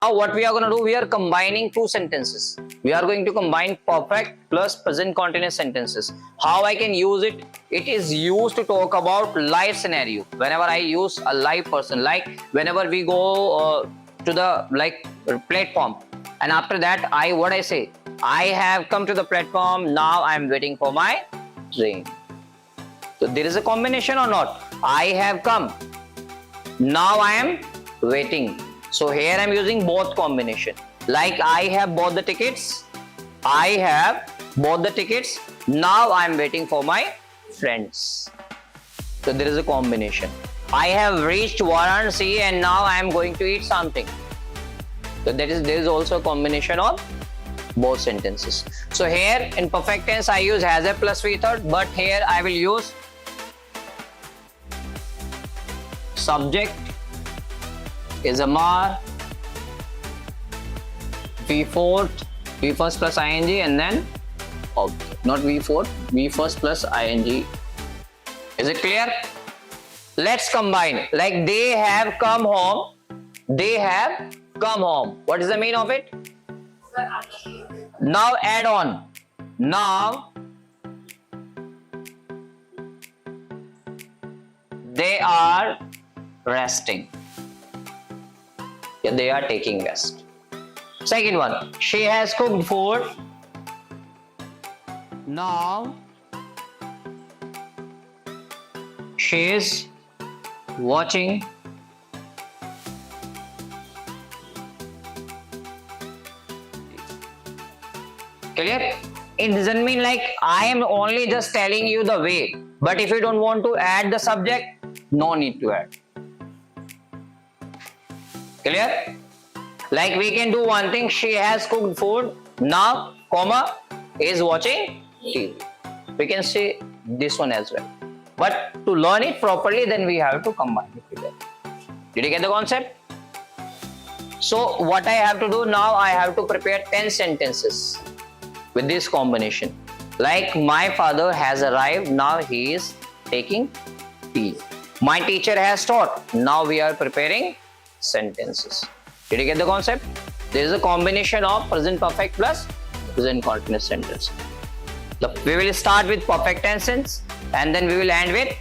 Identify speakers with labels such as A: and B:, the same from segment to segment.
A: Now what we are going to do, we are combining two sentences. We are going to combine perfect plus present continuous sentences. How I can use it? It is used to talk about live scenario. Whenever I use a live person, like whenever we go to the platform, and after that what I say, I have come to the platform, now I am waiting for my train. So there is a combination or not? I have come, now I am waiting. So here I am using both combination. Like I have bought the tickets. I have bought the tickets. Now I am waiting for my friends. So there is a combination. I have reached Varanasi and now I am going to eat something. So there is also a combination of both sentences. So here in perfect tense I use has a plus V third, but here I will use subject is Amar, V fourth, V first plus ing, and then object. Not V fourth, V first plus ing. Is it clear? Let's combine. Like they have come home. They have come home. What is the meaning of it? Now add on. Now they are resting. Yeah, they are taking rest. Second one, she has cooked food. Now she is watching clear? It doesn't mean like I am only just telling you the way, but if you don't want to add the subject, no need to add. Clear? Like we can do one thing, she has cooked food, now, comma, is watching TV. We can say this one as well. But to learn it properly, then we have to combine it together. Did you get the concept? So what I have to do now, I have to prepare 10 sentences with this combination. Like my father has arrived, now he is taking tea. My teacher has taught, now we are preparing sentences. Did you get the concept? There is a combination of present perfect plus present continuous sentence. We will start with perfect tense and then we will end with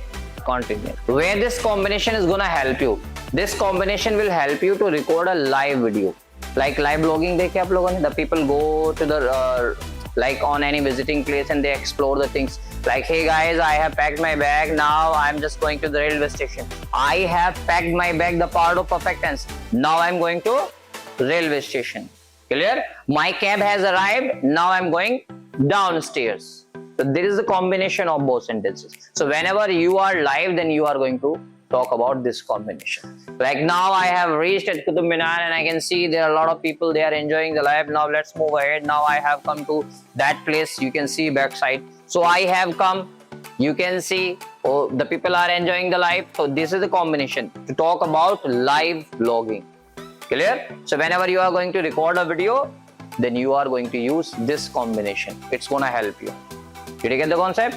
A: continuous. Where this combination is gonna help you? This combination will help you to record a live video. Like live blogging, देखे आप लोगों ने? The people go to the like on any visiting place and they explore the things. Like, hey guys, I have packed my bag. Now I'm just going to the railway station. I have packed my bag, the part of perfect tense. Now I'm going to railway station. Clear? My cab has arrived. Now I'm going downstairs. So there is a combination of both sentences. So whenever you are live, then you are going to talk about this combination. Like now I have reached at Qutub Minar and I can see there are a lot of people, they are enjoying the life. Now let's move ahead. Now I have come to that place. You can see backside. So I have come, you can see, oh, the people are enjoying the life. So this is the combination to talk about live vlogging. Clear? So whenever you are going to record a video, then you are going to use this combination. It's going to help you. Did you get the concept?